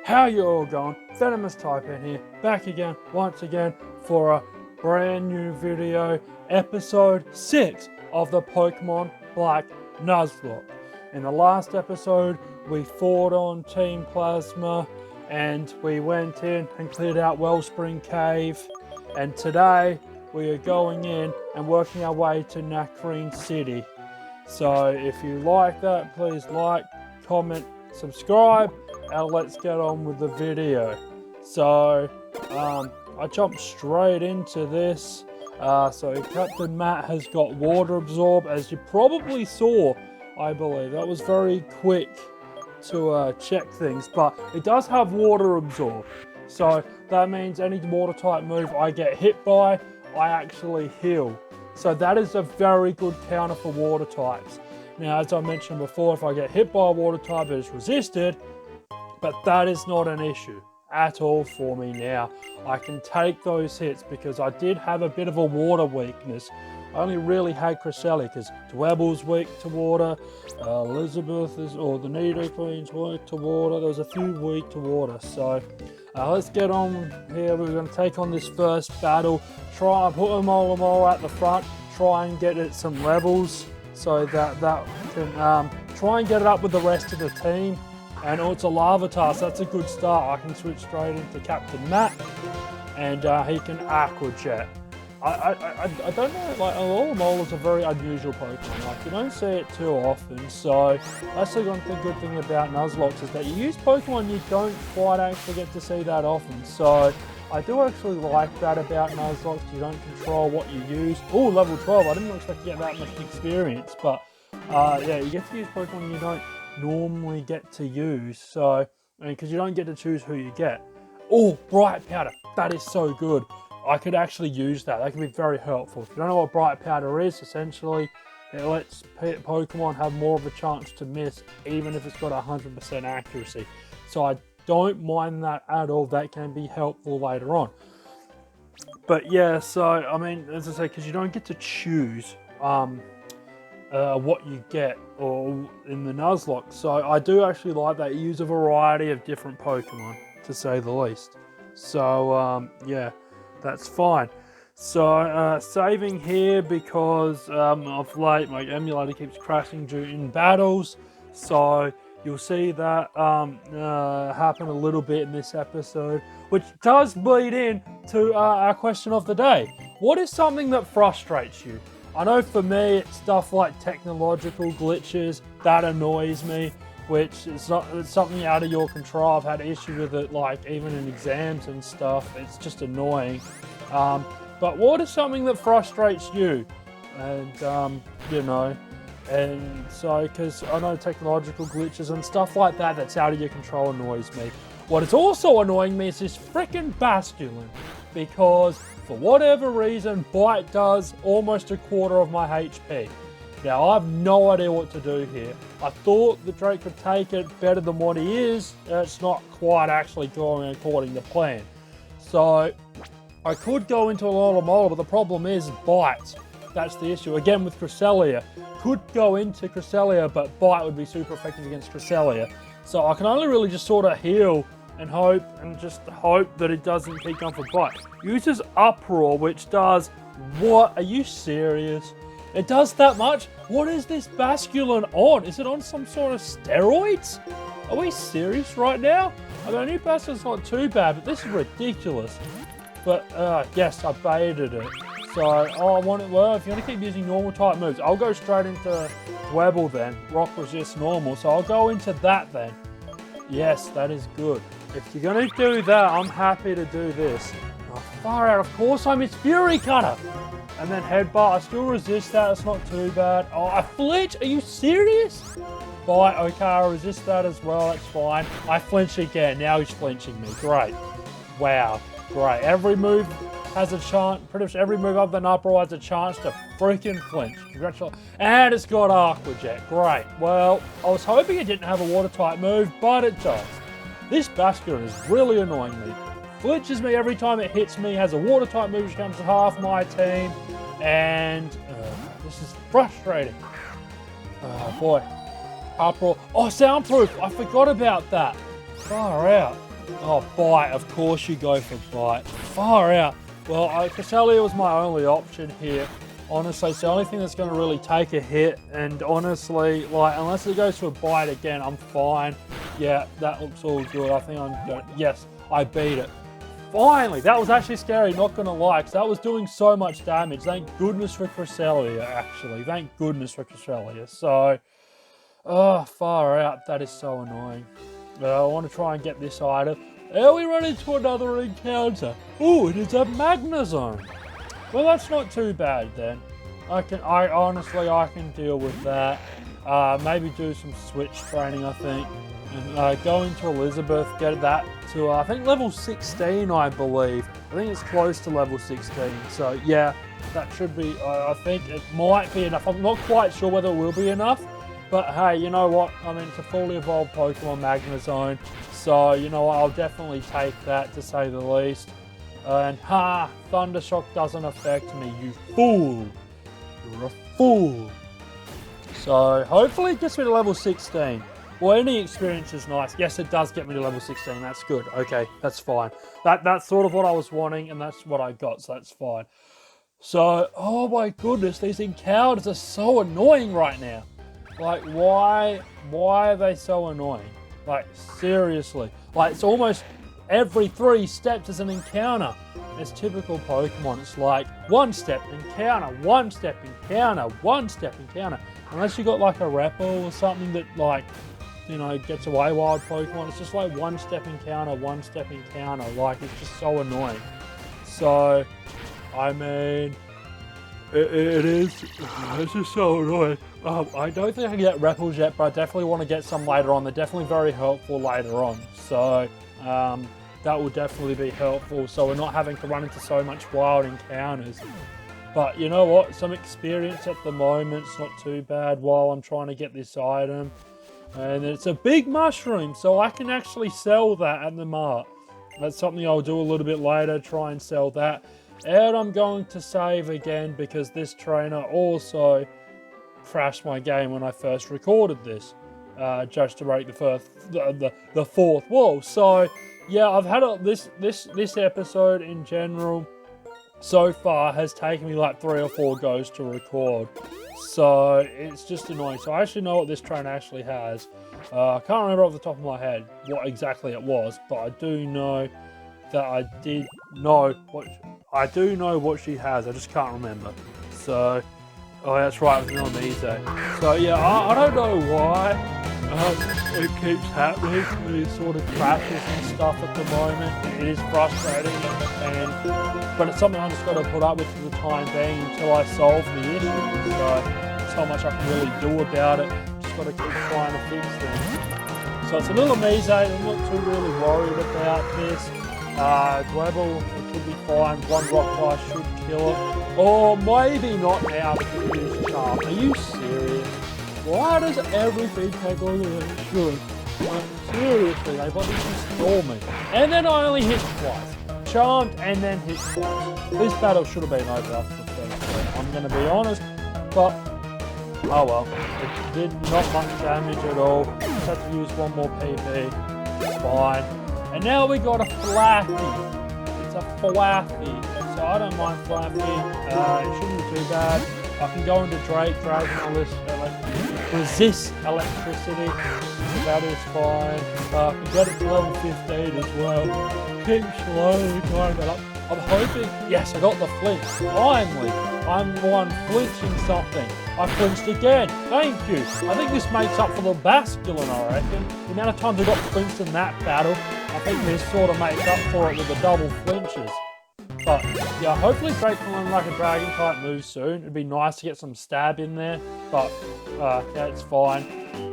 How you all going? Venomous Type in here, back again, once again, for a brand new video, episode 6 of the Pokemon Black Nuzlocke. In the last episode, we fought on Team Plasma, and we went in and cleared out Wellspring Cave, and today, we are going in and working our way to Nacrene City. So, if you like that, please like, comment, subscribe, and let's get on with the video. So, I jumped straight into this. So Captain Matt has got water absorb, as you probably saw, I believe. That was very quick to check things, but it does have water absorb. So that means any water type move I get hit by, I actually heal. So that is a very good counter for water types. Now, as I mentioned before, if I get hit by a water type, it is resisted. But that is not an issue at all for me now. I can take those hits because I did have a bit of a water weakness. I only really had Cresselia because Dwebble's weak to water, Elizabeth is, or the Nidoqueen's weak to water. There was a few weak to water. So let's get on here. We're going to take on this first battle. Try and put them all at the front. Try and get it some levels so that can try and get it up with the rest of the team. And it's a Larvitar, so that's a good start. I can switch straight into Captain Matt, and he can Aqua Jet. I don't know, like, Alola is a very unusual Pokemon. Like, you don't see it too often, so that's the good thing about Nuzlocke is that you use Pokemon you don't quite actually get to see that often. So I do actually like that about Nuzlocke. You don't control what you use. Oh, level 12. I didn't expect to get that much experience, but yeah, you get to use Pokemon you don't normally get to use, so because you don't get to choose who you get. Oh, Bright Powder, that is so good. I could actually use that. That can be very helpful. If you don't know what Bright Powder is, essentially it lets Pokemon have more of a chance to miss, even if it's got 100% accuracy. So I don't mind that at all. That can be helpful later on. But yeah, so I mean, as I say, because you don't get to choose what you get or in the Nuzlocke. So I do actually like that. You use a variety of different Pokemon, to say the least. So yeah, that's fine. So saving here because of late my emulator keeps crashing during battles. So you'll see that happen a little bit in this episode, which does bleed in to our question of the day. What is something that frustrates you? I know for me, it's stuff like technological glitches, that annoys me, which it's something out of your control. I've had issues with it, like even in exams and stuff. It's just annoying. But what is something that frustrates you? And, you know, and so, because I know technological glitches and stuff like that that's out of your control annoys me. What is also annoying me is this freaking Basculin, because for whatever reason, Bite does almost a quarter of my HP. Now, I have no idea what to do here. I thought the Drake could take it better than what he is. It's not quite actually going according to plan. So, I could go into a lot of model, but the problem is Bite. That's the issue. Again, with Cresselia. Could go into Cresselia, but Bite would be super effective against Cresselia. So, I can only really just sort of heal and hope, and just hope that it doesn't keep going for Bite. Uses Uproar, which does what? Are you serious? It does that much? What is this Basculin on? Is it on some sort of steroids? Are we serious right now? I mean, I knew Basculin's not too bad, but this is ridiculous. But yes, I baited it. So, well, if you want to keep using normal type moves, I'll go straight into Dwebble then. Rock resist normal, so I'll go into that then. Yes, that is good. If you're going to do that, I'm happy to do this. Oh, far out. Of course I missed Fury Cutter. And then Headbutt. I still resist that. It's not too bad. Oh, I flinch. Are you serious? Bite. Okay, I resist that as well. That's fine. I flinch again. Now he's flinching me. Great. Wow. Great. Every move has a chance. Pretty much every move other than Uproar has a chance to freaking flinch. Congratulations. And it's got Aqua Jet. Great. Well, I was hoping it didn't have a water type move, but it does. This Basculin is really annoying me. Flinches me every time it hits me, has a water type move which comes to half my team, and this is frustrating. Boy. Uproar. Oh, soundproof! I forgot about that. Far out. Oh, bite. Of course you go for bite. Far out. Well, Cresselia was my only option here. Honestly, it's the only thing that's going to really take a hit. And honestly, like, unless it goes to a bite again, I'm fine. Yeah, that looks all good. I think I'm good. Yes, I beat it. Finally, that was actually scary, not going to lie, because that was doing so much damage. Thank goodness for Cresselia, actually. Thank goodness for Cresselia. So, oh, far out. That is so annoying. I want to try and get this item. And we run into another encounter. Ooh, it is a Magnezone. Well, that's not too bad then. Honestly, I can deal with that. Maybe do some switch training, I think. And go into Elizabeth, get that to, I think, level 16, I believe. I think it's close to level 16. So, yeah, that should be, I think it might be enough. I'm not quite sure whether it will be enough. But, hey, you know what? I mean, it's a fully evolved Pokemon Magnezone. So, you know what? I'll definitely take that, to say the least. And, Thundershock doesn't affect me, you fool. You're a fool. So, hopefully it gets me to level 16. Well, any experience is nice. Yes, it does get me to level 16. That's good. Okay, that's fine. That's sort of what I was wanting, and that's what I got, so that's fine. So, oh my goodness, these encounters are so annoying right now. Like, why are they so annoying? Like, seriously. Like, it's almost every 3 steps is an encounter. It's typical Pokemon. It's like, 1 step, encounter, 1 step, encounter, 1 step, encounter. Unless you got like a Repple or something that, like, you know, gets away wild Pokemon. It's just like 1 step encounter, 1 step encounter. Like, it's just so annoying. So, I mean, it's just so annoying. I don't think I can get Repples yet, but I definitely want to get some later on. They're definitely very helpful later on. So, that will definitely be helpful. So we're not having to run into so much wild encounters. But you know what? Some experience at the moment. It's not too bad while I'm trying to get this item. And it's a big mushroom, so I can actually sell that at the mart. That's something I'll do a little bit later, try and sell that. And I'm going to save again because this trainer also crashed my game when I first recorded this. Just to break the fourth wall. So yeah, I've had this episode in general so far has taken me like 3 or 4 goes to record. So it's just annoying. So I actually know what this trainer actually has. I can't remember off the top of my head what exactly it was, but I do know that I do know what she has. I just can't remember. So, oh, that's right, it was Randomizer. So yeah, I don't know why it keeps happening. These sort of crashes and stuff at the moment. It is frustrating, but it's something I just got to put up with for the time being until I solve the issue. So there's not much I can really do about it. Just got to keep trying to fix things. So it's a little Mise. I'm not too really worried about this. Dwebble should be fine. 1 rock fire should kill it. Or maybe not now because it is Charmed. Are you serious? Why does everything take longer than it should? Like, seriously, they've obviously stole me. And then I only hit twice. Charmed and then hit twice. This battle should have been over after the first turn. I'm going to be honest. But, oh well. It did not much damage at all. Just had to use 1 more PB. It's fine. And now we got a Flaffy. It's a Flaffy. So I don't mind Flaffy. It shouldn't be too bad. I can go into Dragon resist electricity. So that is fine. I can get it to level 15 as well. Keep slowly climbing that up. I'm hoping, yes, I got the flinch. Finally, I'm one flinching something. I flinched again. Thank you. I think this makes up for the Basculin, I reckon. The amount of times I got flinched in that battle, I think this sort of makes up for it with the double flinches. But yeah, hopefully Drake can learn like a dragon type move soon. It'd be nice to get some stab in there, but yeah, it's fine.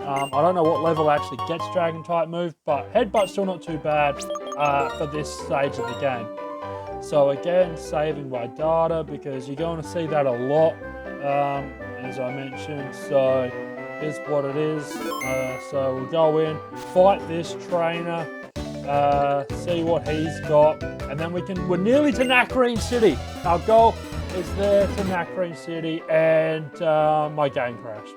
I don't know what level actually gets dragon type move, but headbutt's still not too bad for this stage of the game. So again, saving my data because you're going to see that a lot, as I mentioned. So here's what it is. So we'll go in, fight this trainer, see what he's got, and then we're nearly to Nakreen City. Our goal is there to Nakreen City, and my game crashed.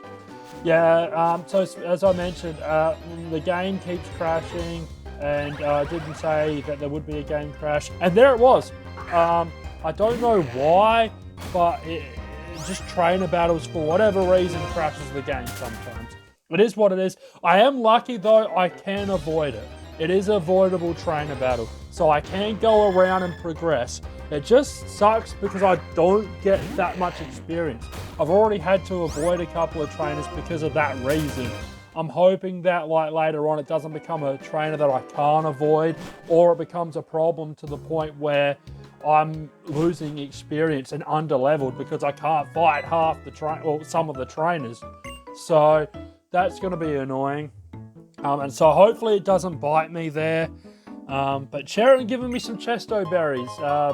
Yeah, so as I mentioned, the game keeps crashing. and didn't say that there would be a game crash, and there it was. I don't know why, but just trainer battles, for whatever reason, crashes the game sometimes. It is what it is. I am lucky, though, I can avoid it. It is an avoidable trainer battle, so I can go around and progress. It just sucks because I don't get that much experience. I've already had to avoid a couple of trainers because of that reason. I'm hoping that like later on it doesn't become a trainer that I can't avoid, or it becomes a problem to the point where I'm losing experience and underleveled because I can't fight half the some of the trainers. So that's going to be annoying. And so hopefully it doesn't bite me there. But Sharon giving me some chesto berries,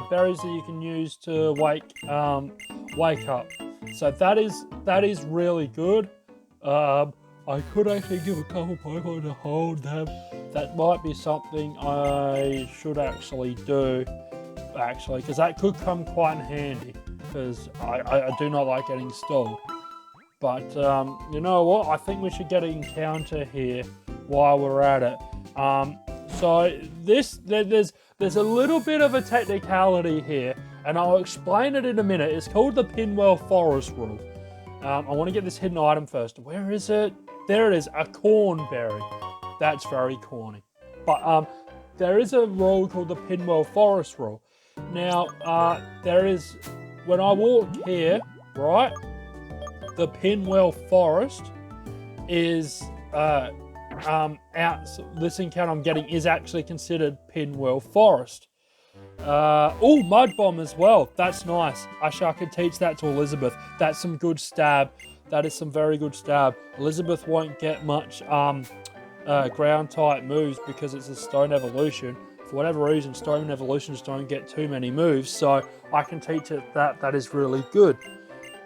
berries that you can use to wake up. So that is really good. I could actually give a couple Pokemon to hold them. That might be something I should actually do, because that could come quite in handy, because I do not like getting stalled. But you know what? I think we should get an encounter here while we're at it. So there's a little bit of a technicality here, and I'll explain it in a minute. It's called the Pinwell Forest rule. I want to get this hidden item first. Where is it? There it is, a cornberry. That's very corny. But there is a rule called the Pinwell Forest rule. Now, when I walk here, right, the Pinwell Forest is this encounter I'm getting is actually considered Pinwell Forest. Oh, Mud Bomb as well. That's nice. Actually, I could teach that to Elizabeth. That's some good stab. That is some very good stab. Elizabeth won't get much ground type moves because it's a stone evolution. For whatever reason, stone evolutions don't get too many moves, so I can teach it that. That is really good.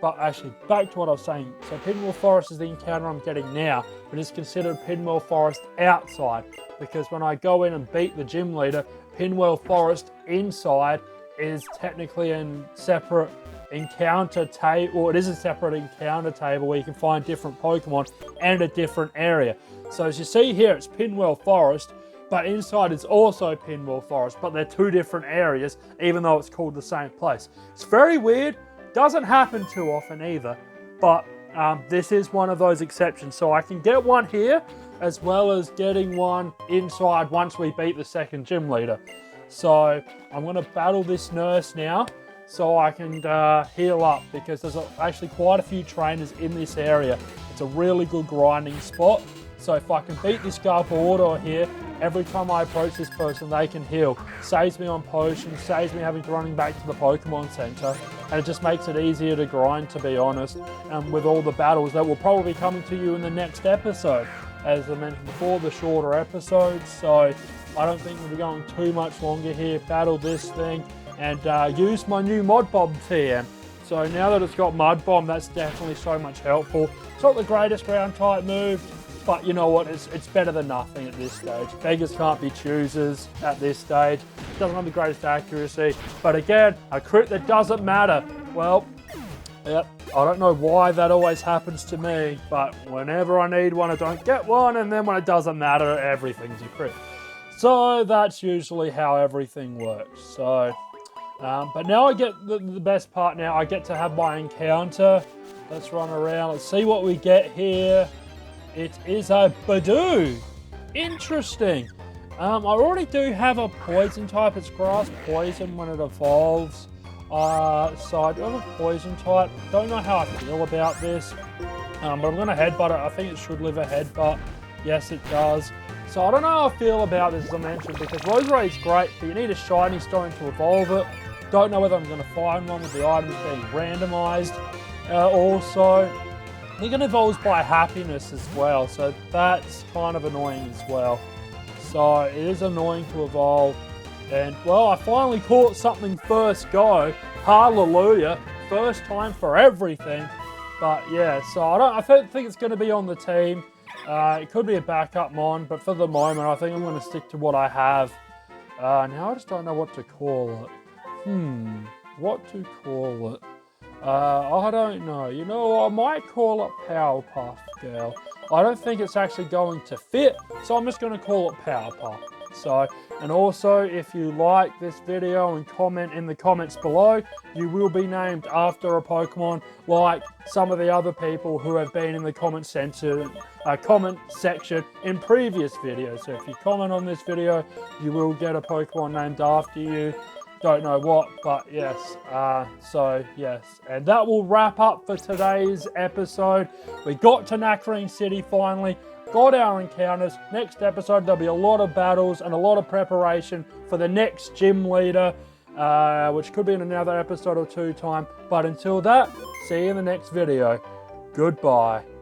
But actually, back to what I was saying. So Pinwell Forest is the encounter I'm getting now, but it's considered Pinwell Forest outside, because when I go in and beat the gym leader, Pinwell Forest inside is technically a separate encounter table, or it is a separate encounter table where you can find different Pokemon and a different area. So as you see here, it's Pinwell Forest, but inside is also Pinwell Forest, but they're two different areas, even though it's called the same place. It's very weird. Doesn't happen too often either, but this is one of those exceptions. So I can get one here, as well as getting one inside once we beat the second gym leader. So I'm going to battle this nurse now, so I can heal up, because there's actually quite a few trainers in this area. It's a really good grinding spot. So if I can beat this Gardevoir here, every time I approach this person, they can heal. Saves me on potions, saves me having to running back to the Pokemon Center, and it just makes it easier to grind, to be honest. And with all the battles that will probably be coming to you in the next episode, as I mentioned before, the shorter episodes. So I don't think we'll be going too much longer here. Battle this thing and use my new Mud Bomb TM. So now that it's got Mud Bomb, that's definitely so much helpful. It's not the greatest ground type move, but you know what, it's better than nothing at this stage. Beggars can't be choosers at this stage. It doesn't have the greatest accuracy, but again, a crit that doesn't matter. Well, yep, I don't know why that always happens to me, but whenever I need one, I don't get one, and then when it doesn't matter, everything's a crit. So that's usually how everything works. So, but now I get the best part now. I get to have my encounter. Let's run around. Let's see what we get here. It is a Badoo. Interesting. I already do have a poison type. It's grass poison when it evolves. So I do have a poison type. Don't know how I feel about this. But I'm going to headbutt it. I think it should live a headbutt. Yes, it does. So I don't know how I feel about this, as I mentioned, because Roserade is great, but you need a shiny stone to evolve it. Don't know whether I'm going to find one with the items being randomized. Also, I think it evolves by happiness as well, so that's kind of annoying as well. So it is annoying to evolve. And, well, I finally caught something first go. Hallelujah. First time for everything. But, yeah, so I don't think it's going to be on the team. It could be a backup mon, but for the moment, I think I'm going to stick to what I have. Now I just don't know what to call it. What to call it? I don't know. You know, I might call it Powerpuff Girl. I don't think it's actually going to fit, so I'm just going to call it Powerpuff. So, and also if you like this video and comment in the comments below, you will be named after a Pokemon like some of the other people who have been in the comment section in previous videos. So if you comment on this video, you will get a Pokemon named after you. Don't know what, but yes. So yes, and that will wrap up for today's episode. We got to Nacrene City finally, got our encounters. Next episode there'll be a lot of battles and a lot of preparation for the next gym leader, which could be in another episode or two time. But until that, see you in the next video. Goodbye.